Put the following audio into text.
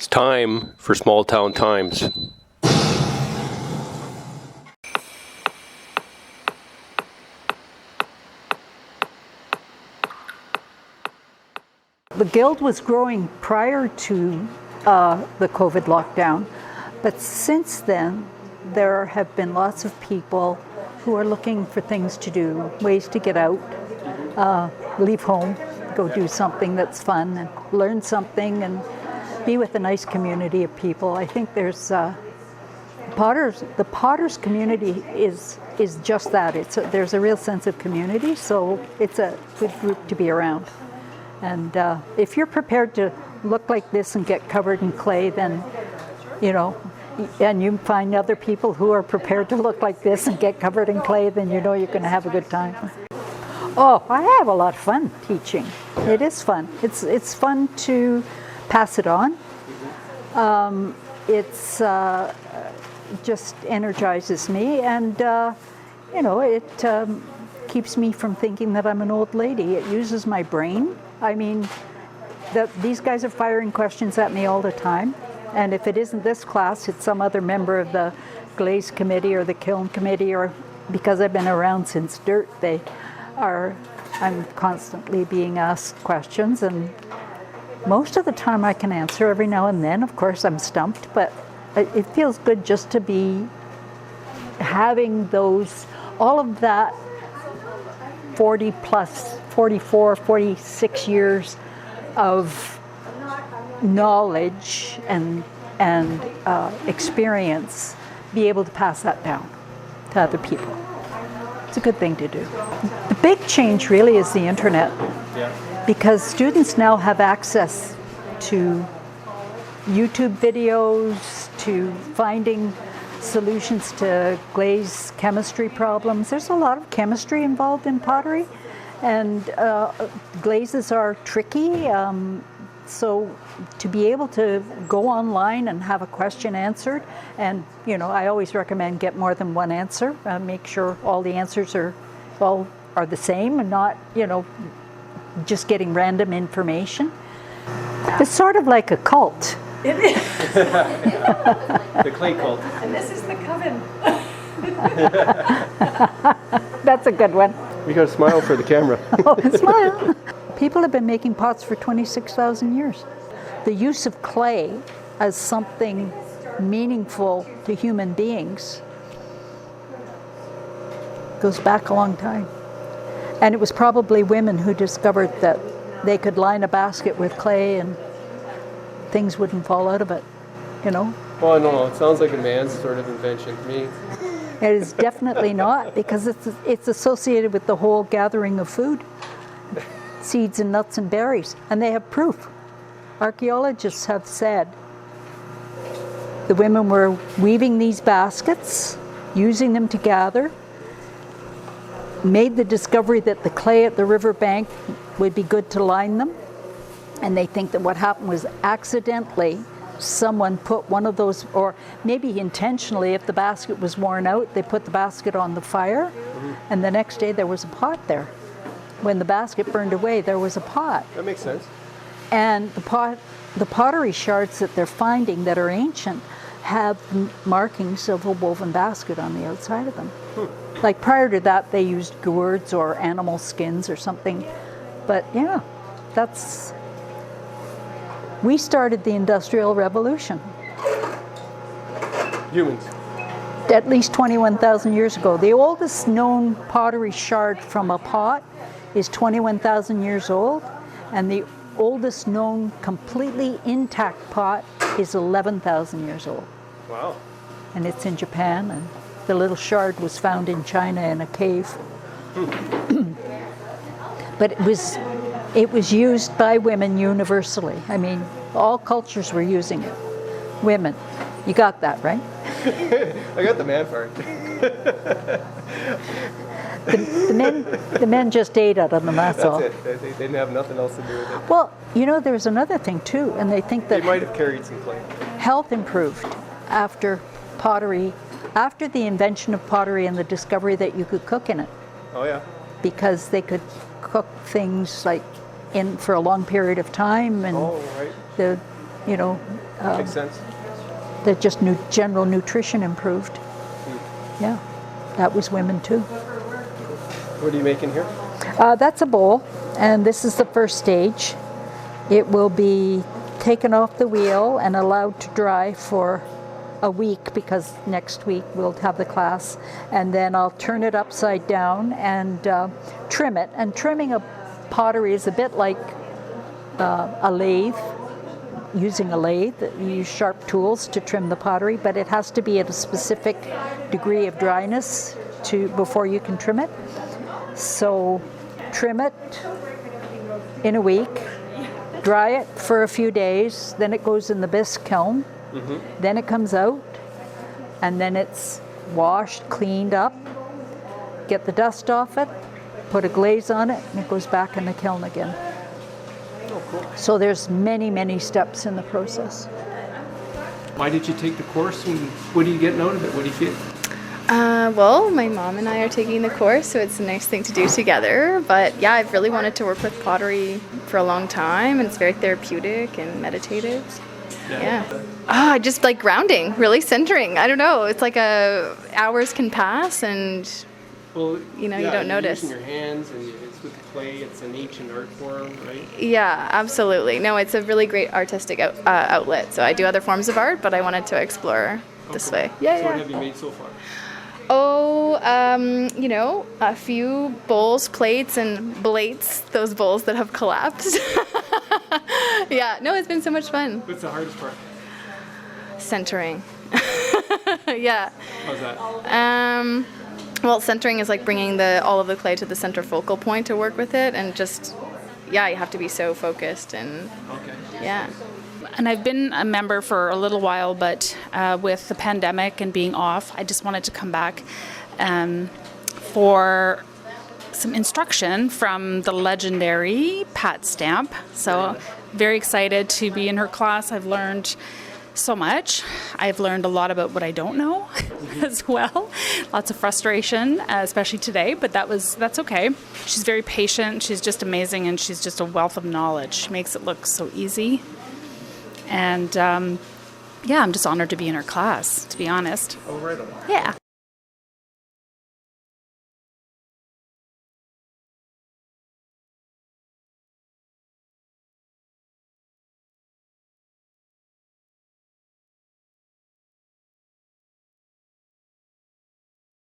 It's time for Small Town Times. The Guild was growing prior to the COVID lockdown, but since then there have been lots of people who are looking for things to do, ways to get out, leave home, go do something that's fun and learn something and be with a nice community of people. I think there's the Potters community is just that. There's a real sense of community, so it's a good group to be around. And if you're prepared to look like this and get covered in clay, then, you know, and you find other people who are prepared to look like this and get covered in clay, then you know you're going to have a good time. Oh, I have a lot of fun teaching. It is fun. It's fun to pass it on. It's just energizes me, and you know, it keeps me from thinking that I'm an old lady. It uses my brain. I mean, these guys are firing questions at me all the time, and if it isn't this class, it's some other member of the glaze committee or the kiln committee, or because I've been around since dirt, I'm constantly being asked questions, and most of the time I can answer. Every now and then, of course, I'm stumped, but it feels good just to be having all of that 40 plus, 44, 46 years of knowledge and experience, be able to pass that down to other people. It's a good thing to do. The big change really is the internet, because students now have access to YouTube videos, to finding solutions to glaze chemistry problems. There's a lot of chemistry involved in pottery, and glazes are tricky. So to be able to go online and have a question answered, and you know, I always recommend get more than one answer. Make sure all the answers are the same, and not, you know, just getting random information. It's sort of like a cult. It is. The clay cult. And this is the coven. That's a good one. We got to smile for the camera. Oh, smile. People have been making pots for 26,000 years. The use of clay as something meaningful to human beings goes back a long time. And it was probably women who discovered that they could line a basket with clay and things wouldn't fall out of it, you know? Well, no, it sounds like a man's sort of invention to me. It is definitely not, because it's associated with the whole gathering of food, seeds and nuts and berries, and they have proof. Archaeologists have said the women were weaving these baskets, using them to gather, made the discovery that the clay at the riverbank would be good to line them, and they think that what happened was accidentally someone put one of those, or maybe intentionally, if the basket was worn out, they put the basket on the fire, and the next day there was a pot there. When the basket burned away, there was a pot. That makes sense. And the pottery shards that they're finding that are ancient have markings of a woven basket on the outside of them. Like prior to that, they used gourds or animal skins or something. But yeah, we started the Industrial Revolution. Humans. At least 21,000 years ago. The oldest known pottery shard from a pot is 21,000 years old, and the oldest known completely intact pot is 11,000 years old. Wow. And it's in Japan, and the little shard was found in China in a cave. But it was used by women universally. I mean, all cultures were using it. Women. You got that, right? I got the man part. The men just ate out of them, that's all. It. They didn't have nothing else to do with it. Well, you know, there's another thing too, and they think that They might have carried some clay. health improved after pottery, after the invention of pottery and the discovery that you could cook in it. Oh yeah. Because they could cook things like for a long period of time, and Oh, right. the you know, Makes sense. that just general nutrition improved. Yeah, that was women too. What are you making here? That's a bowl, and this is the first stage. It will be taken off the wheel and allowed to dry for a week, because next week we'll have the class, and then I'll turn it upside down and trim it. And trimming a pottery is a bit like a lathe, using a lathe. You use sharp tools to trim the pottery, but it has to be at a specific degree of dryness before you can trim it. So trim it in a week, dry it for a few days, then it goes in the bisque kiln. Then it comes out, and then it's washed, cleaned up, get the dust off it, put a glaze on it, and it goes back in the kiln again. Oh, cool. So there's many, many steps in the process. Why did you take the course, and what are you getting out of it? What do you feel? Well, my mom and I are taking the course, so it's a nice thing to do together. But yeah, I've really wanted to work with pottery for a long time, and it's very therapeutic and meditative. Yeah. Just like grounding, really centering. I don't know. It's like hours can pass, and you don't notice. Using your hands, and it's with clay. It's an ancient art form, right? Yeah, absolutely. No, it's a really great artistic outlet. So I do other forms of art, but I wanted to explore this way. Yeah, so what have you made so far? A few bowls, plates, and blates. Those bowls that have collapsed. Yeah, no, it's been so much fun. What's the hardest part? Centering. Yeah. How's that? Well, centering is like bringing all of the clay to the center focal point to work with it, and just, you have to be so focused and. Okay. Yeah. And I've been a member for a little while, but with the pandemic and being off, I just wanted to come back for some instruction from the legendary Pat Stamp. So very excited to be in her class. I've learned so much. I've learned a lot about what I don't know as well. Lots of frustration, especially today, but that's okay. She's very patient. She's just amazing, and she's just a wealth of knowledge. She makes it look so easy. And I'm just honored to be in her class, to be honest. Oh, right on. Yeah.